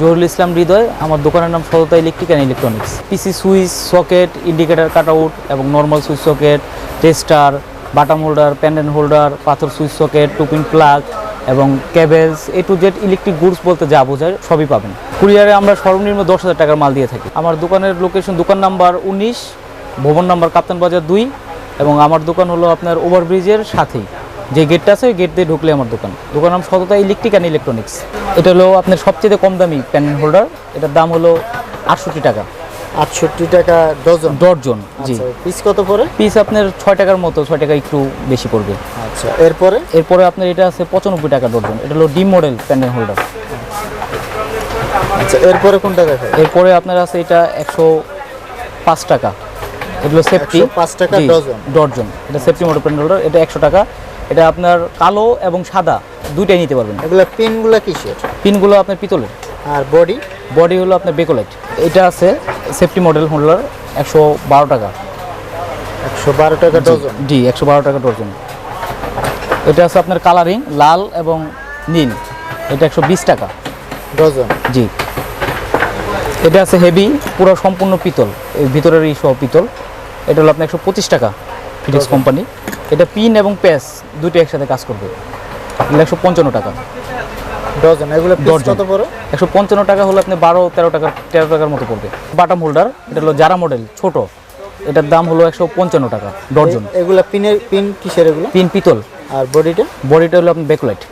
জহুরুল ইসলাম হৃদয়। আমার দোকানের নাম সততা electric and electronics. PC switch, socket, indicator cutout এবং normal switch socket, tester, batten holder, pendant holder, পাথর সুইচ সকেট, টুপিন প্লাগ এবং cables, A to Z electric goods বলতে যা বোঝায় সবই পাবেন। কুরিয়ারে আমরা সর্বনিম্ন 10,000 টাকার মাল দিয়ে থাকি। আমার দোকানের লোকেশন দোকান নাম্বার 19, ভবন নাম্বার কাপ্তান বাজার 2 এবং আমার দোকান হলো আপনার ওভারব্রিজের সাথেই যে গেটটা আছে ওই গেট দিয়ে ঢুকলে আমার দোকান। দোকান নাম সততা ইলেকট্রিক অ্যান্ড ইলেকট্রনিক্স। এটা হলো আপনার সবচেয়ে কম দামি প্যান্ডেন্ট হোল্ডার। এটার দাম হলো 68 টাকা। 68 টাকা ডজন? ডজন, জি। পিস কত পড়ে? পিস আপনার 6 টাকার মতো, 6 টাকা একটু বেশি পড়বে। আচ্ছা, এরপরে আপনার এটা আছে 95 টাকা ডজন। এটা হলো ডি মডেল প্যান্ডেন্ট হোল্ডার। আচ্ছা, এরপরে কোনটা দেখায়? এরপরে আপনার আছে এটা 105 টাকা। এগুলো সেফটি 105 টাকা ডজন। এটা সেফটি মডেল প্যান্ডেন্ট হোল্ডার। এটা 100 টাকা। এটা আপনার কালো এবং সাদা দুইটাই নিতে পারবেন। এগুলো পিনগুলো কিসের? পিনগুলো আপনার পিতলের। আর বডি হলো আপনার বেকোলাইট। এটা আছে সেফটি মডেল হোল্ডার 112 টাকা। 112 টাকা ডজন? জি, 112 টাকা ডজন। এটা আছে আপনার কালারিং লাল এবং নীল। এটা 120 টাকা ডজন। জি। এটা আছে হেভি, পুরো সম্পূর্ণ পিতল, এই ভিতরের এই সব পিতল। এটা হলো আপনার 125 টাকা, ফিটিক্স কোম্পানি। এটা পিন এবং প্যাচ দুটো একসাথে কাজ করবে। এগুলো 155 টাকা ডজন। এগুলো পিস কত পড়ে? 155 টাকা হলো আপনি 13 টাকার মতো পড়বে। বাটাম হোল্ডার, এটা হলো জারা মডেল ছোট। এটার দাম হলো 155 টাকা ডজন। এগুলো পিন কিসের? এগুলো পিন পিতল। আর বডিটা হলো আপনার বেকলাইট।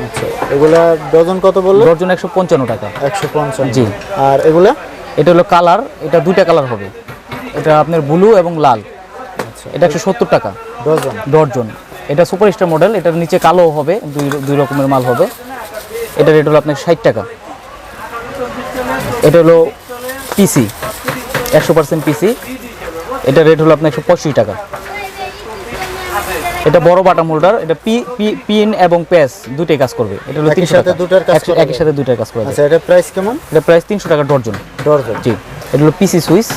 আচ্ছা, এগুলা ডজন কত বললো? ডজন 155 টাকা। 155, জি। আর এগুলা? এটা হলো কালার, এটা দুইটা কালার হবে। এটা আপনার ব্লু এবং লাল। আচ্ছা, এটা 170 টাকা ডজন। এটা সুপার স্টার মডেল। এটার নিচে কালো হবে, দুই রকমের মাল হবে। এটা রেট হলো আপনার 60 টাকা। এটা হলো পিসি 100% পিসি। এটা রেট হলো আপনার 165 টাকা। এটা বড় বাটাম হোল্ডার। এটা পিন এবং প্যাচ দুটোই কাজ করবে। এটা হলো 300 টাকা। একই সাথে দুটোর কাজ করবে। আচ্ছা, এটা প্রাইস কেমন? এটা প্রাইস 300 টাকা ডজন। জি। এটা হলো পিসি সুইচ।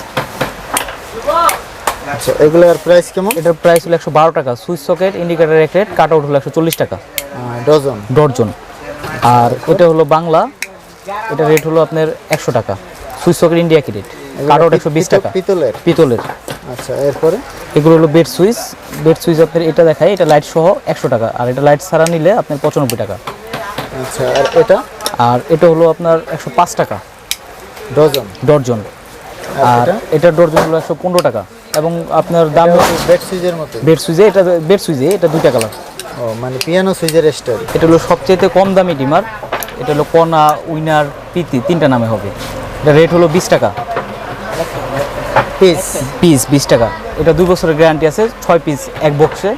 আচ্ছা, এগুলোর প্রাইস কেমন? এটার প্রাইস হলো 112 টাকা। Switch socket, indicator rate, cut out হলো 140 টাকা ডজন। আর এটা হলো বাংলা। এটা রেট হলো আপনার 100 টাকা। সুইচ সকেট ইন্ডিয়া কি রেট, কাট আউট 120 টাকা পিতলের। আচ্ছা, এরপরে এগুলো হলো বেড সুইচ। আপনার এটা দেখায়, এটা লাইট সহ 100 টাকা। আর এটা লাইট ছাড়া নিলে আপনার 95 টাকা। আচ্ছা, আর এটা হলো আপনার 105 টাকা ডজন। আর এটার ডজন হলো 115 টাকা। এবং আপনার দাম বেড সুইচের মতো? বেড সুইচে এটা দুইটা কালার। ও, মানে পিয়ানো সুইচের স্টাইল। এটা হলো সবচেয়ে কম দামি ডিমার। এটা হলো কনা, উইনার, পিতি, তিনটা নামে হবে। এটা রেট হলো 20 টাকা পিস 20 টাকা। এটা 2 বছরের গ্যারান্টি আছে। 6 পিস এক বক্সে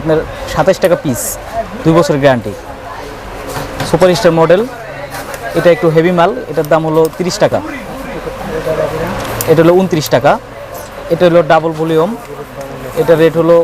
আপনার 27 টাকা পিস, 2 বছরের গ্যারান্টি। Super star model. এটা একটু হেভি মাল। এটার দাম হলো 30 টাকা। এটা হলো 29 টাকা। এটা হলো ডাবল ভলিউম। এটা রেট হলো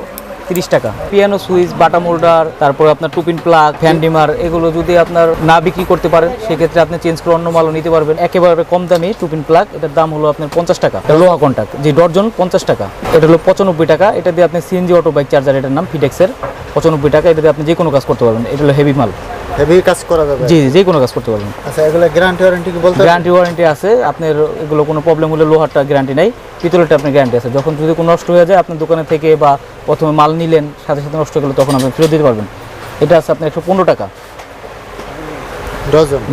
30 টাকা। পিয়ানো সুইচ, বাটাম হোল্ডার, তারপর আপনার টুপিন প্লাগ, ফ্যান ডিমার, এগুলো যদি আপনার না বিক্রি করতে পারেন সেক্ষেত্রে আপনি চেঞ্জ করে অন্য মালও নিতে পারবেন। একেবারে কম দামি টুপিন প্লাগ। এটার দাম হলো আপনার 50 টাকা। লোহা কন্টাক্ট, যে ডজন 50 টাকা। এটা হলো 95 টাকা। এটা দিয়ে আপনি সিএনজি অটো বাইক চার্জার, এটার নাম ফিটেক্সের, 95 টাকা। এটা দিয়ে আপনি যে কোনো কাজ করতে পারবেন। এটা হলো হেভি মাল, হেভি কাজ করা যাবে? জি, যে কোনো কাজ করতে পারবেন। আচ্ছা, এগুলো গ্যারান্টি ওয়ারেন্টি কি বলতে? গ্যারান্টি ওয়ারেন্টি আছে আপনার। এগুলো কোনো প্রবলেম হলে লোহারটা গ্যারান্টি নাই, পিতলেরটা আপনার গ্যারান্টি আছে। যখন যদি কোনো নষ্ট হয়ে যায় আপনার দোকানে থেকে বা প্রথমে মাল নিলেন সাথে সাথে নষ্ট হয়ে গেলে তখন আপনি ফেরত দিতে পারবেন। এটা আছে আপনার 115 টাকা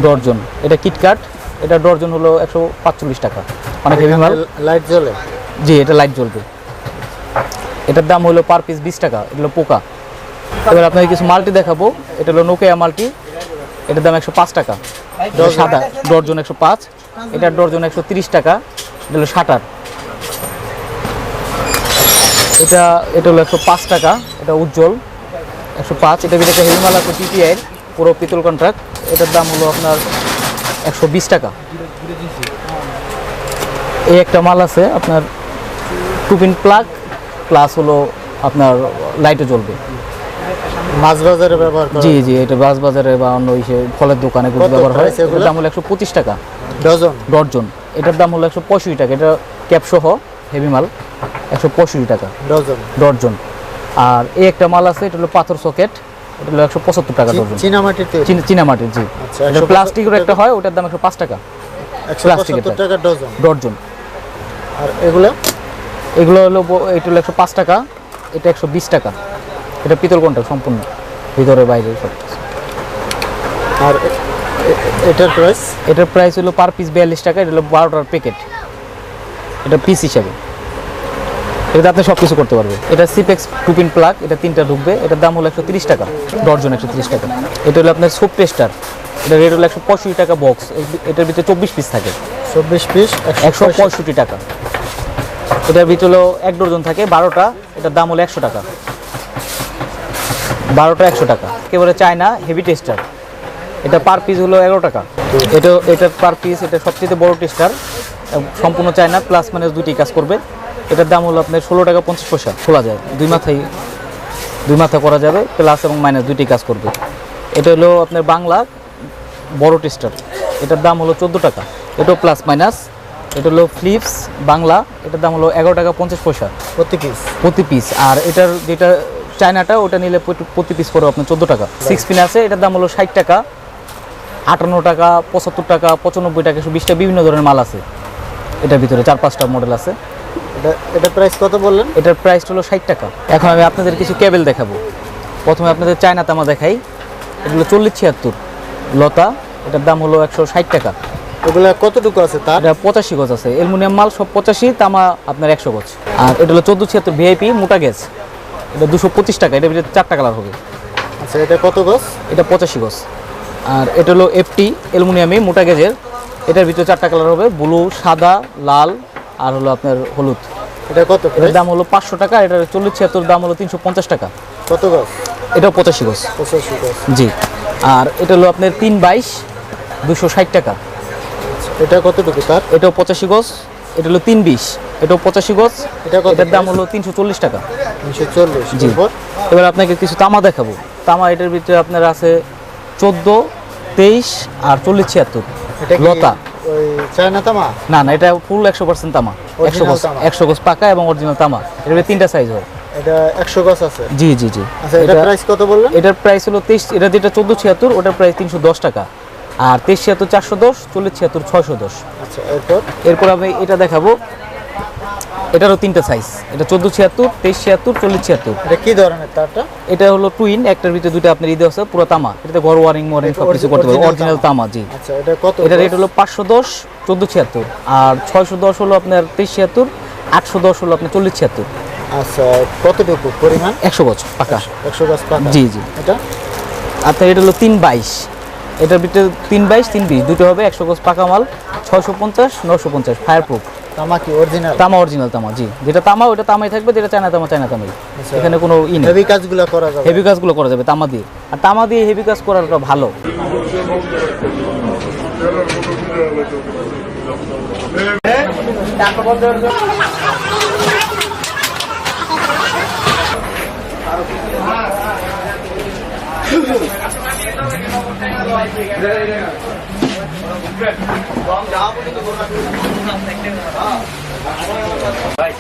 ডজন। এটা কিটকাট। এটা ডজন হলো 145 টাকা। অনেক হেভি মাল। লাইট জ্বলে? জি, এটা লাইট জ্বলবে। এটার দাম হলো পার পিস 20 টাকা। এটা হলো পোকা। এবার আপনাকে কিছু মাল্টি দেখাবো। এটা হলো নোকিয়া মাল্টি। এটার দাম 105 টাকা। সাদা ডজন 105। এটার ডজন 130 টাকা। এটা হলো শাটার। এটা হলো 105 টাকা। এটা উজ্জ্বল 105। এটা ভিতরে হেভি মাল আছে টিটিআই, পুরো পিতল কন্ট্রাক্ট। এটার দাম হলো আপনার 120 টাকা। এই একটা মাল আছে আপনার টুপিন প্লাগ প্লাস হলো আপনার লাইটও জ্বলবে। মাছ বাজারে ব্যবহার করা? জি, এটা মাছ বাজারে বা অন্য ফলের দোকানে ব্যবহার হয়। এটার দাম হলো 125 টাকা ডজন। এটার দাম হলো 165 টাকা। এটা ক্যাপ সহ হেভি মাল 165 টাকা ডজন। আর এই একটা মাল আছে, এটা হলো পাথর সকেট। এটা হলো 175 টাকা ডজন। চীনামাটির তৈরি। চীনামাটির, জি। আচ্ছা, এটা প্লাস্টিকের একটা হয়, ওটার দাম 105 টাকা 175 টাকা ডজন। ডজন। আর এগুলো হলো এটা হলো 105 টাকা, এটা 120 টাকা। এটা পিতল কন্টাক্ট সম্পূর্ণ, ভিতরে বাইরে সব কিছু। আর এটার প্রাইস? এটার প্রাইস হলো পার পিস 42 টাকা। এটা হলো 12টার প্যাকেট, এটা পিস হিসাবে। এটাতে আপনি সব কিছু করতে পারবে। এটা সিপেক্স 2 পিন প্লাগ, এটা 3টা ঢুকবে। এটার দাম হলো 130 টাকা ডজন, 130 টাকা। এটা হলো আপনার সোপ টেস্টার, এটা রেট হলো 165 টাকা বক্স। এটার ভিতরে 24 পিস থাকে, 24 পিস 165 টাকা। এটার ভিতরে হলো 1 ডজন থাকে 12টা, এটার দাম হলো 100 টাকা। 12টা 100 টাকা। একেবারে চায়না হেভি টেস্টার, এটা পার পিস হলো 11 টাকা। এটার পার পিস, এটা সবচেয়ে বড় টেস্টার, সম্পূর্ণ চায়না, প্লাস মাইনাস দুটি কাজ করবে। এটার দাম হলো আপনার 16 টাকা 50 পয়সা। খোলা যায়, দুই মাথা করা যাবে, প্লাস এবং মাইনাস দুইটি কাজ করবে। এটা হলো আপনার বাংলা বড় টেস্টার, এটার দাম হলো 14 টাকা। এটাও প্লাস মাইনাস। এটা হলো ফ্লিপস বাংলা, এটার দাম হলো 11 টাকা 50 পয়সা প্রতি পিস। আর এটার যেটা চায়নাটা, ওটা নিলে প্রতি পিস পড়বে আপনার 14 টাকা। 6 পিন আছে, এটার দাম হলো 60 টাকা, 58 টাকা, 75 টাকা, 95 টাকা, 120টা বিভিন্ন ধরনের মাল আছে। এটার ভিতরে 4-5টা মডেল আছে। এটা প্রাইস কত বললেন? এটার প্রাইস হলো 60 টাকা। এখন আমি আপনাদের কিছু কেবল দেখাবো। প্রথমে আপনাদের চায়না তামা দেখাই। এগুলো 4076 লতা, এটার দাম হলো 160 টাকা। এগুলো কতটুকু আছে তার? এটা 85 গজ আছে, অ্যালুমিনিয়াম মাল সব 85, তামা আপনার 100 গজ। আর এটা হলো 1476 ভিআইপি মোটা গেজ, এটা 225 টাকা। এটার ভিতরে 4টা কালার হবে। আচ্ছা, এটা কত গজ? এটা 85 গজ। আর এটা হলো এফটি অ্যালুমিনিয়ামে মোটা গেজের, এটার ভিতরে 4টা কালার হবে, ব্লু, সাদা, লাল আর হলো আপনার হলুদ। এটা কত? এটার দাম হলো 500 টাকা। এটার 4076 দাম হলো 350 টাকা। কত গজ? এটাও 85 গজ। 85 গজ, জি। আর এটা হলো আপনার 322 260 টাকা। এটা কতটুকু তার? এটাও 85 গজ। এটা হলো 320, এটাও 85 গজ। এটা কত? এটার দাম হলো 340 টাকা। 340। জি। এবার আপনাকে কিছু তামা দেখাবো। তামা এটার ভিতরে আপনার আছে 14, 23 আর 4076 এটা কি লতা। ওই চায়না তামা? না, এটা ফুল 100% তামা, 100 গজ, 100 গজ পাকা এবং অরিজিনাল তামা। এর ভিতরে 3টা সাইজ হয়। এটা 100 গজ আছে? জি জি জি। আচ্ছা, এটা প্রাইস কত বললেন? এটার প্রাইস হলো 23, এটা যেটা 1476 ওটার প্রাইস 310 টাকা। আর 2376 410, 4076 610। আচ্ছা, এরপর আমি এটা দেখাবো। এটারও 3টা সাইজ, এটা 1476, 2376, 4076। এটা কি ধরনের তারটা? এটা হলো টুইন, একটার ভিতরে দুটো আপনার ঈদে আছে, পুরো তামা। এটাতে ঘর ওয়ারিং সব কিছু করতে পারবে, অরিজিনাল তামা। জি। আচ্ছা, এটা কত? এটা রেট হলো 510 1476, আর 610 হলো আপনার 2376, 810 হলো আপনার 4076। আচ্ছা, কতটুকু পরিমাণ? 100 গজ পাকা। 100 গজ পাকা। জি জি। এটা আপনার এটা হলো 322, এটার ভিতরে 322 320 দুটো হবে, 100 গজ পাকা মাল, 650 950 ফায়ার প্রুফ। তামা কি অরিজিনাল? তামা অরিজিনাল তামা। জি। যেটা তামা ওটা তামাই থাকবে, যেটা চায়না তামা চায়না তামাই। এখানে কোনো নেই। হেভি কাজগুলো করা যাবে? হেভি কাজগুলো করা যাবে তামা দিয়ে। আর তামা দিয়ে হেভি কাজ করাটা ভালো। ভাই